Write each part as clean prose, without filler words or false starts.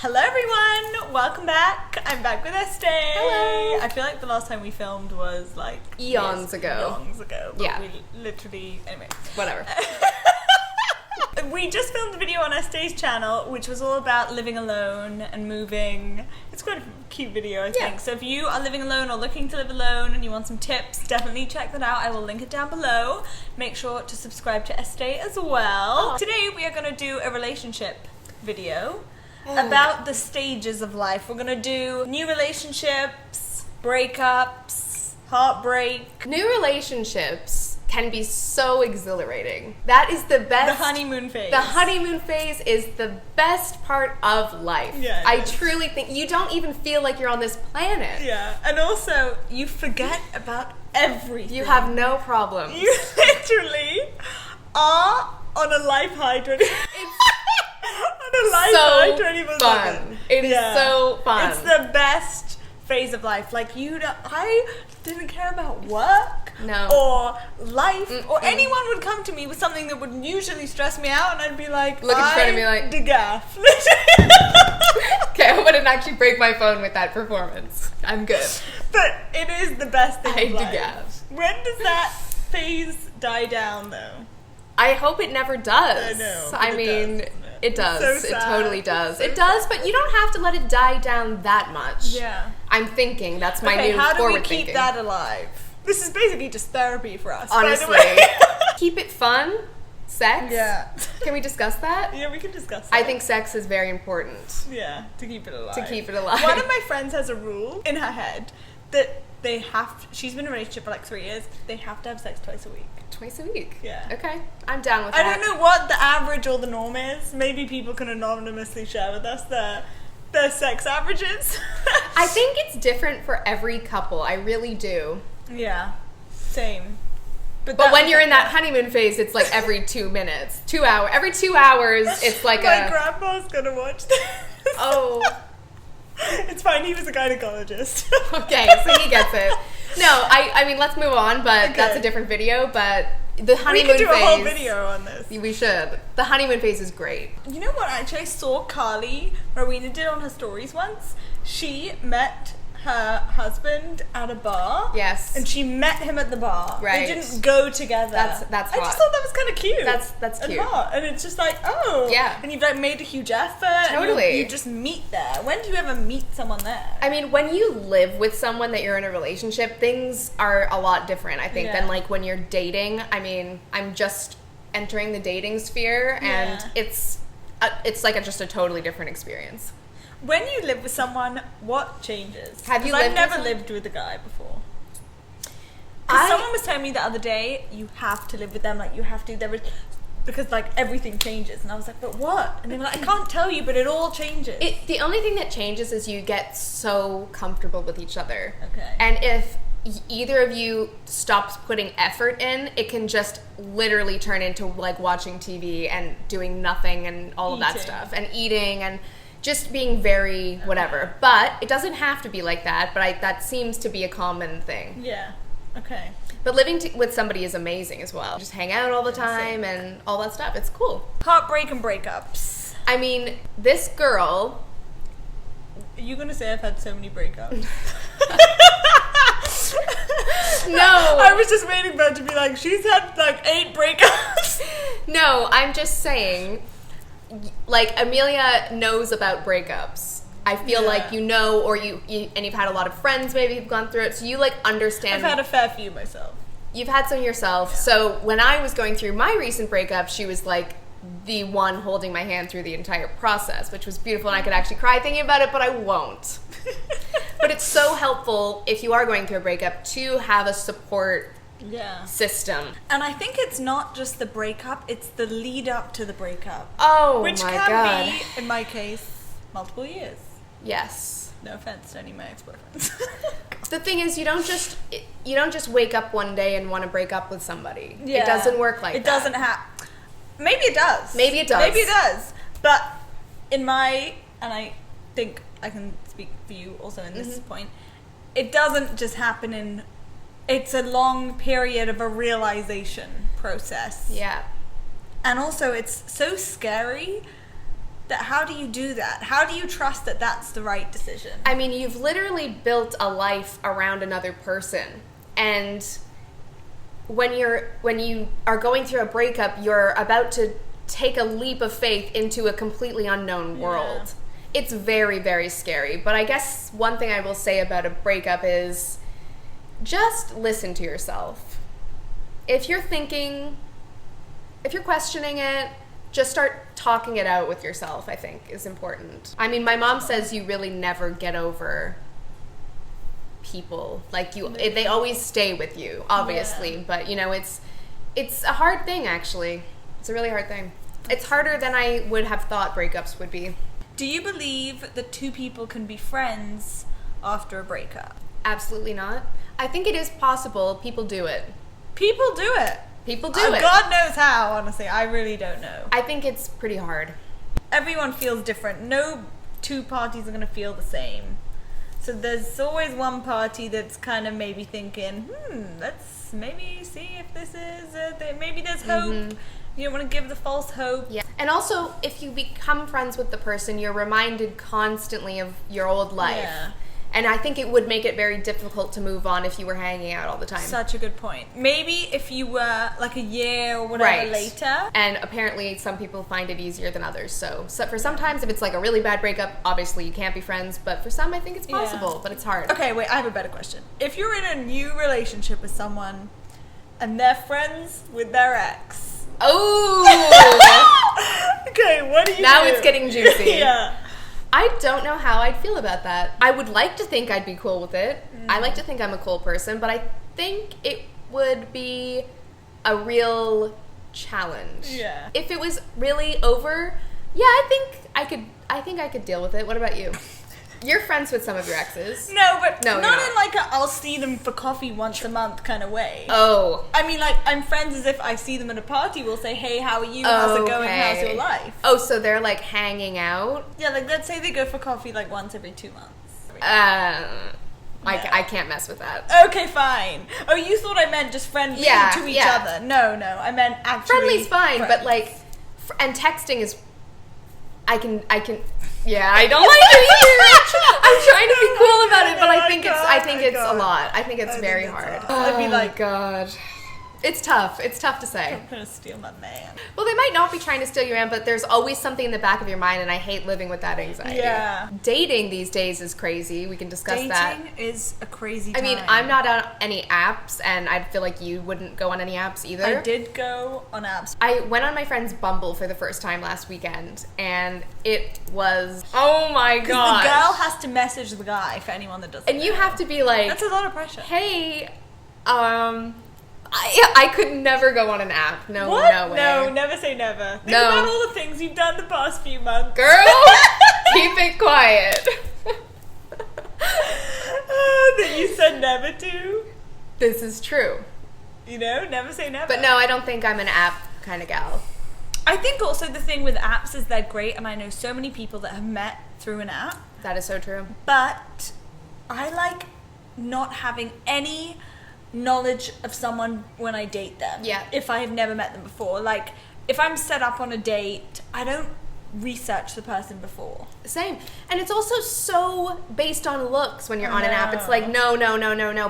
Hello everyone! Welcome back. I'm back with Estee. Hello. I feel like the last time we filmed was like Eons ago. But yeah. We literally, anyway. Whatever. We just filmed a video on Estee's channel, which was all about living alone and moving. It's quite a cute video, I think. So if you are living alone or looking to live alone and you want some tips, definitely check that out. I will link it down below. Make sure to subscribe to Estee as well. Today we are going to do a relationship video about the stages of life. We're going to do new relationships, breakups, heartbreak. New relationships can be so exhilarating. That is the best. The honeymoon phase. The honeymoon phase is the best part of life. Yeah, I truly think you don't even feel like you're on this planet. Yeah, and also you forget about everything. You have no problems. You literally are on a life high 20. On a life high 24/7. Fun. It is so fun. It's the best phase of life. Like I didn't care about work. No. Or life. Or anyone would come to me with something that would usually stress me out, and I'd be like, look in front of me like, degaff. Okay, I wouldn't actually break my phone with that performance. I'm good. But it is the best thing of life. degaff. When does that phase die down, though? I hope it never does. I know. I mean, it does. So It sad. totally does. So It does, but you don't have to let it die down that much. Yeah. I'm thinking that's my new how do we forward keep thinking. that alive? This is basically just therapy for us. Honestly. By the way. Keep it fun. Sex. Yeah. Can we discuss that? Yeah, we can discuss that. I think sex is very important. Yeah, to keep it alive. To keep it alive. One of my friends has a rule in her head that they have to, she's been in a relationship for like 3 years, they have to have sex twice a week. Twice a week. Yeah. Okay. I'm down with I that. don't know what the average or the norm is. Maybe people can anonymously share with us their sex averages. I think it's different for every couple. I really do. Yeah. Same. But when you're in that honeymoon phase, it's like every 2 minutes. 2 hours. Every 2 hours, it's like My grandpa's gonna watch this. Oh. It's fine, he was a gynecologist. Okay, so he gets it. No, I mean, let's move on, but that's a different video, but the honeymoon phase... We could do a whole video on this. We should. The honeymoon phase is great. You know what, actually, I saw Carly, Rowena did on her stories once. She met her husband at a bar. Yes. And she met him at the bar. Right. They didn't go together. That's hot. I just thought that was kind of cute. That's and cute. hot. And it's just like, oh. Yeah. And you've like made a huge effort. Totally. And you just meet there. When do you ever meet someone there? I mean, when you live with someone that you're in a relationship, things are a lot different, I think, than like when you're dating. I mean, I'm just entering the dating sphere, and it's like just a totally different experience. When you live with someone, what changes? Have you I've lived never with lived with a guy before. Because someone was telling me the other day, you have to live with them, like you have to. Because like everything changes, and I was like, but what? And they were like, I can't tell you, but it all changes. The only thing that changes is you get so comfortable with each other. Okay. And if either of you stops putting effort in, it can just literally turn into like watching TV and doing nothing and all of that stuff, and eating and just being very whatever. But it doesn't have to be like that, but that seems to be a common thing. Yeah. Okay. But living with somebody is amazing as well. Just hang out all the time and all that stuff. It's cool. Heartbreak and breakups. I mean, this girl... Are you going to say I've had so many breakups? No. I was just waiting for her to be like, she's had like 8 breakups. No, I'm just saying, like, Amelia knows about breakups. I feel like you know, or you and you've had a lot of friends maybe who've gone through it, so you like understand. I've had a fair few myself. You've had some yourself. Yeah. So when I was going through my recent breakup, she was like the one holding my hand through the entire process, which was beautiful, and I could actually cry thinking about it, but I won't. But it's so helpful if you are going through a breakup to have a support system. And I think it's not just the breakup, it's the lead up to the breakup. Oh, which my can God. be, in my case, multiple years. Yes. No offense to any of my ex-boyfriends. The thing is, you don't just wake up one day and want to break up with somebody. Yeah. It doesn't work like that. It doesn't maybe it does. Maybe it does. Maybe it does. But and I think I can speak for you also in this point, it doesn't just happen it's a long period of a realization process. Yeah. And also it's so scary that how do you do that? How do you trust that that's the right decision? I mean, you've literally built a life around another person. And when you are going through a breakup, you're about to take a leap of faith into a completely unknown world. It's very, very scary. But I guess one thing I will say about a breakup is just listen to yourself. If you're questioning it, just start talking it out with yourself, I think, is important. I mean, my mom says you really never get over people. Like, they always stay with you, obviously. Yeah. But, you know, it's a hard thing, actually. It's a really hard thing. It's harder than I would have thought breakups would be. Do you believe that two people can be friends after a breakup? Absolutely not. I think it is possible. People do it. People do it. People do it. God knows how, honestly. I really don't know. I think it's pretty hard. Everyone feels different. No two parties are going to feel the same. So there's always one party that's kind of maybe thinking, let's maybe see if this is maybe there's hope. Mm-hmm. You don't want to give the false hope. Yeah. And also, if you become friends with the person, you're reminded constantly of your old life. Yeah. And I think it would make it very difficult to move on if you were hanging out all the time. Such a good point. Maybe if you were like a year or whatever later. And apparently some people find it easier than others. So for sometimes if it's like a really bad breakup, obviously you can't be friends. But for some, I think it's possible, but it's hard. Okay, wait, I have a better question. If you're in a new relationship with someone and they're friends with their ex. Oh! Okay, what do you do? Now it's getting juicy. Yeah. I don't know how I'd feel about that. I would like to think I'd be cool with it. I like to think I'm a cool person, but I think it would be a real challenge. Yeah. If it was really over, yeah, I think I could deal with it. What about you? You're friends with some of your exes. No, but not in like a I'll see them for coffee once a month kind of way. Oh. I mean, like, I'm friends as if I see them at a party. We'll say, hey, how are you? How's it going? How's your life? Oh, so they're like hanging out? Yeah, like let's say they go for coffee like once every 2 months. I can't mess with that. Okay, fine. Oh, you thought I meant just friendly to each other. No, I meant actually friendly's fine, friends. But like, and texting is, I yeah, I don't like it either. I'm trying to be cool about it, but I think it's a lot. I think it's very hard. I'd be like, God. It's tough. It's tough to say. I'm gonna steal my man. Well, they might not be trying to steal your man, but there's always something in the back of your mind, and I hate living with that anxiety. Yeah. Dating these days is crazy. We can discuss that. Dating is a crazy time. I mean, I'm not on any apps, and I feel like you wouldn't go on any apps either. I did go on apps. I went on my friend's Bumble for the first time last weekend, and it was, oh my god. The girl has to message the guy for anyone that doesn't. And you have to be like, that's a lot of pressure. Hey, I could never go on an app. No, what? No way. No, never say never. Think about all the things you've done the past few months. Girl, keep it quiet. That you said never to. This is true. You know, never say never. But no, I don't think I'm an app kind of gal. I think also the thing with apps is they're great, and I know so many people that have met through an app. That is so true. But I like not having any knowledge of someone when I date them. Yeah. If I have never met them before. Like, if I'm set up on a date, I don't research the person before. Same. And it's also so based on looks when you're on an app. It's like, no.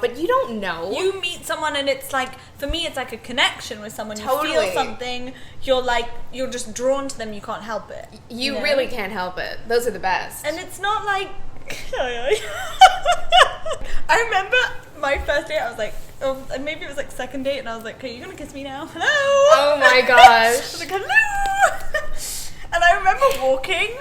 But you don't know. You meet someone and it's like, for me, it's like a connection with someone. Totally. You feel something. You're just drawn to them. You can't help it. You know? Really can't help it. Those are the best. And it's not like... I remember my first date, I was like, maybe it was like second date, and I was like, okay, you gonna kiss me now? Hello? Oh my gosh. I was like, hello? And I remember walking,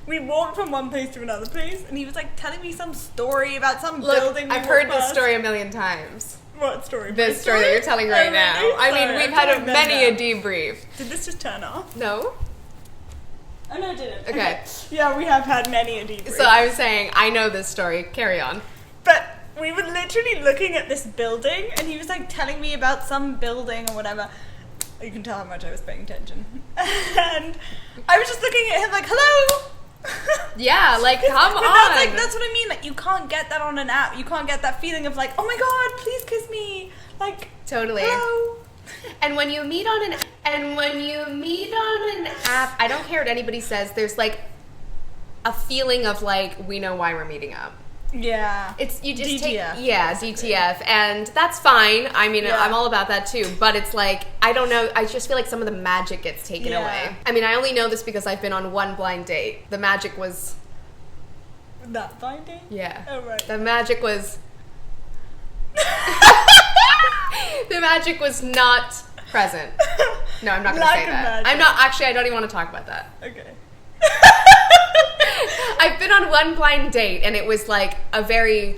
we walked from one place to another place, and he was like telling me some story about some building. I've heard this story a million times. What story? This story that you're telling right now. I mean, we've had many a debrief. Did this just turn off? No. Oh, no, it didn't. Okay. Yeah, we have had many a debrief. So I was saying, I know this story. Carry on. But we were literally looking at this building, and he was like telling me about some building or whatever. You can tell how much I was paying attention. And I was just looking at him like, hello? Yeah, like, come on. That's what I mean. Like, you can't get that on an app. You can't get that feeling of like, oh my god, please kiss me. Like, totally. hello? And when you meet on an And when you meet on an app, I don't care what anybody says, there's like a feeling of like, we know why we're meeting up. Yeah. It's, you just DTF. DTF. And that's fine. I mean, Yeah. I'm all about that too. But it's like, I don't know. I just feel like some of the magic gets taken away. I mean, I only know this because I've been on one blind date. The magic was... That blind date? Yeah. Oh, right. The magic was... The magic was not present. No, I'm not going to say that. Magic. I'm not... Actually, I don't even want to talk about that. Okay. I've been on one blind date, and it was like a very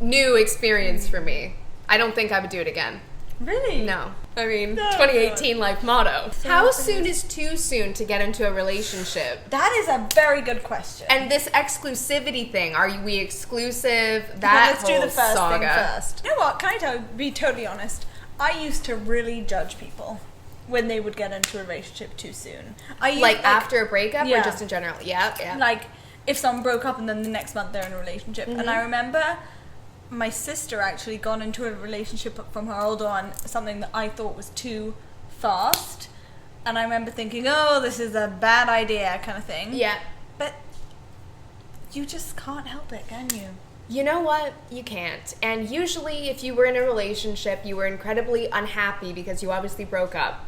new experience for me. I don't think I would do it again. Really? No. I mean, No. 2018 life motto. So How nice. soon is too soon to get into a relationship? That is a very good question. And this exclusivity thing, are we exclusive? Okay, That let's do whole the first saga. thing first. You know what? Can I be totally honest? I used to really judge people when they would get into a relationship too soon. I used, Like after a breakup Yeah. or just in general? Yeah. like if someone broke up and then the next month they're in a relationship. And I remember my sister actually got into a relationship from her older one, something that I thought was too fast. And I remember thinking, oh, this is a bad idea kind of thing. Yeah. But you just can't help it, can you? You know what? You can't. And usually if you were in a relationship, you were incredibly unhappy because you obviously broke up.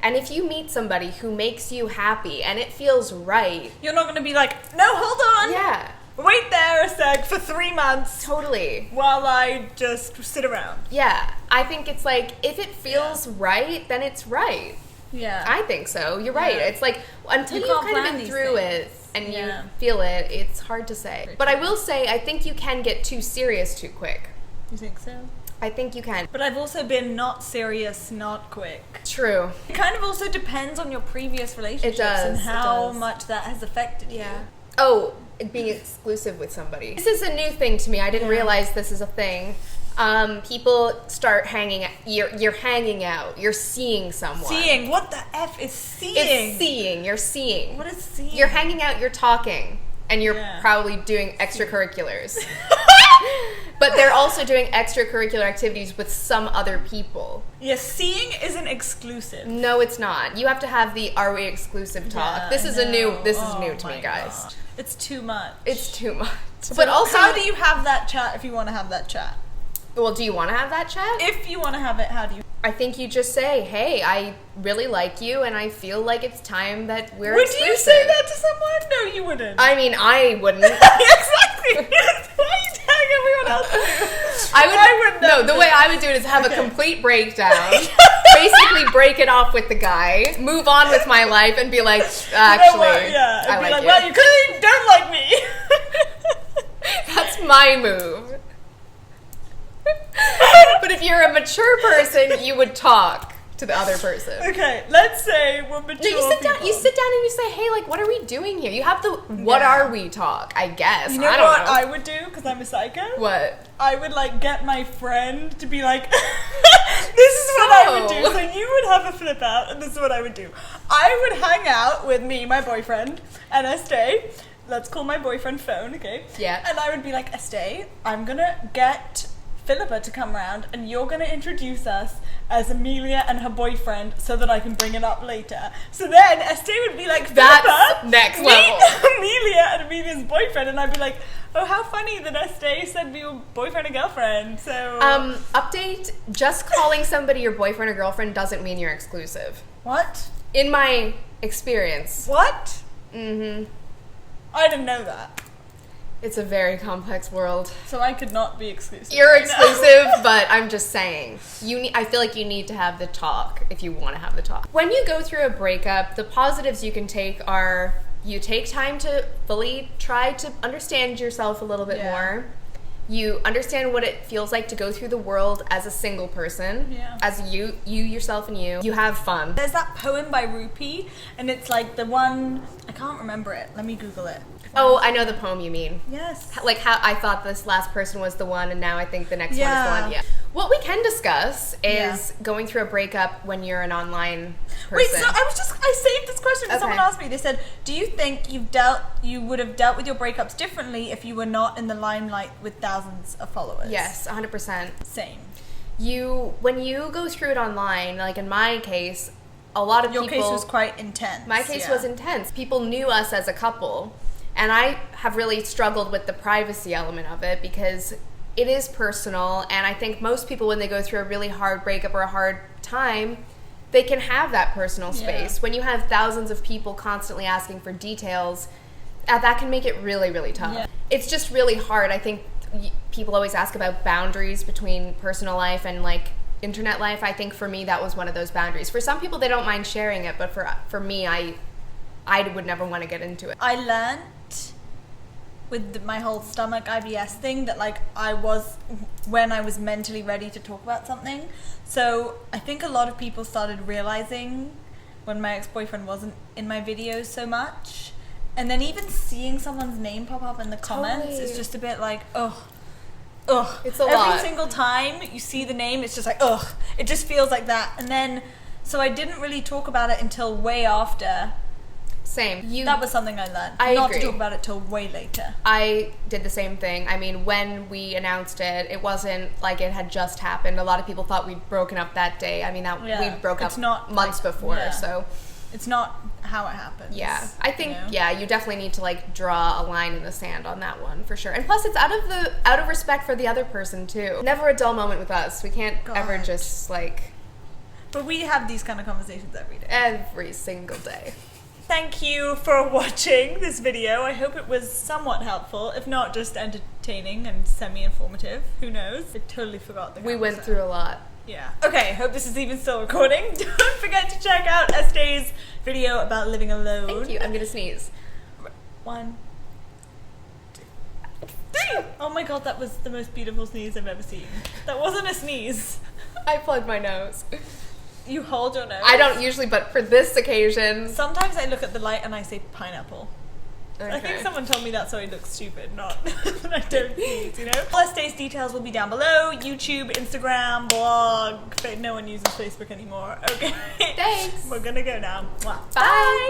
And if you meet somebody who makes you happy and it feels right. You're not going to be like, no, hold on. Yeah. Wait there a sec for 3 months Totally. while I just sit around. Yeah. I think it's like, if it feels right, then it's right. Yeah. I think so. You're right. Yeah. It's like, until You you've can't kind of plan been these through things. it and Yeah. you feel it, it's hard to say. But I will say, I think you can get too serious too quick. You think so? I think you can. But I've also been not serious, not quick. True. It kind of also depends on your previous relationships and does, it how does. much that has affected you. Oh, being exclusive with somebody. This is a new thing to me. I didn't realize this is a thing. People start hanging out. You're hanging out. You're seeing someone. Seeing. What the F is seeing? It's seeing. You're seeing. What is seeing? You're hanging out. You're talking. And you're Yeah. probably doing extracurriculars. But they're also doing extracurricular activities with some other people. Yeah, seeing isn't exclusive. No, it's not. You have to have the "Are we exclusive?" talk. Yeah, This is I know. new Oh to my me, guys. God. It's too much. It's too much. So But also, how do you have that chat if you want to have that chat? well, do you want to have that chat? If you want to have it, how do you? I think you just say, "Hey, I really like you, and I feel like it's time that we're Would exclusive." you say that to someone? No, you wouldn't. I mean, I wouldn't. Exactly. Why are you telling everyone else to do? I would no, never the do way that. I would do it is have a Okay. complete breakdown. Basically, break it off with the guy, move on with my life, and be like, You know actually, what? Yeah, I I'd be like like, you. well, you clearly don't like me. That's my move. But if you're a mature person, you would talk to the other person. Okay, let's say we're mature. No, you sit down. people. You sit down and you say, "Hey, like, what are we doing here?" You have the "What Yeah. are we?" talk. I guess. You know I don't what know. I would do because I'm a psycho? What? I would like get my friend to be like, this is what I would do. So? So you would have a flip out, and this is what I would do. I would hang out with me, my boyfriend, and Estee. Let's call my boyfriend phone, okay? Yeah. And I would be like, Estee, I'm gonna get Philippa to come around, and you're gonna introduce us as Amelia and her boyfriend, so that I can bring it up later. So then Estee would be like, That's Philippa, next meet level. Amelia and Amelia's boyfriend, and I'd be like, oh, how funny that Estee said we were boyfriend and girlfriend. So Update: just calling somebody your boyfriend or girlfriend doesn't mean you're exclusive. what? In my experience, What? mm-hmm. I didn't know that. It's a very complex world. So I could not be exclusive. You're right now. exclusive, but I'm just saying. I feel like you need to have the talk if you want to have the talk. When you go through a breakup, the positives you can take are you take time to fully try to understand yourself a little bit Yeah. more. You understand what it feels like to go through the world as a single person. Yeah. As you yourself and you. You have fun. There's that poem by Rupi, and it's like the one, I can't remember it. Let me Google it. Oh, I know the poem you mean. Yes. Like how I thought this last person was the one and now I think the next one is Yeah. the one. Yeah. What we can discuss is Yeah. going through a breakup when you're an online person. Wait, so I saved this question because Okay. someone asked me. They said, do you think you would have dealt with your breakups differently if you were not in the limelight with thousands of followers? Yes, 100%. Same. When you go through it online, like in my case, a lot of Your people... case was quite intense. My case was intense. People knew us as a couple, and I have really struggled with the privacy element of it because it is personal, and I think most people, when they go through a really hard breakup or a hard time, they can have that personal space. Yeah. When you have thousands of people constantly asking for details, that can make it really, really tough. Yeah. It's just really hard. I think people always ask about boundaries between personal life and like internet life. I think for me that was one of those boundaries. For some people they don't mind sharing it, but for me I would never want to get into it. I learned with my whole stomach IBS thing that like I was when I was mentally ready to talk about something. So I think a lot of people started realizing when my ex-boyfriend wasn't in my videos so much, and then even seeing someone's name pop up in the comments is just a bit like ugh. It's a Every lot. single time you see the name, it's just like ugh. It just feels like that. And then so I didn't really talk about it until way after. Same. That was something I learned. I Not agree. to talk about it till way later. I did the same thing. I mean, when we announced it, it wasn't like it had just happened. A lot of people thought we'd broken up that day. I mean, we broke up months before, so... It's not how it happens. Yeah, I think, you know? you definitely need to like draw a line in the sand on that one for sure. And plus it's out of respect for the other person too. Never a dull moment with us. We can't ever just like... But we have these kind of conversations every day. Every single day. Thank you for watching this video. I hope it was somewhat helpful, if not just entertaining and semi-informative. Who knows? I totally forgot the We went through a lot. Yeah. Okay, hope this is even still recording. Don't forget to check out Estée's video about living alone. Thank you. I'm gonna sneeze. 1, 2, 3. Oh my god, that was the most beautiful sneeze I've ever seen. That wasn't a sneeze. I plugged my nose. You hold your nose? I don't usually, but for this occasion... Sometimes I look at the light and I say pineapple. Okay. I think someone told me that so I look stupid, not that I don't sneeze, you know? All Estée's details will be down below. YouTube, Instagram, blog. No one uses Facebook anymore. Okay. Thanks. We're gonna go now. Mwah. Bye.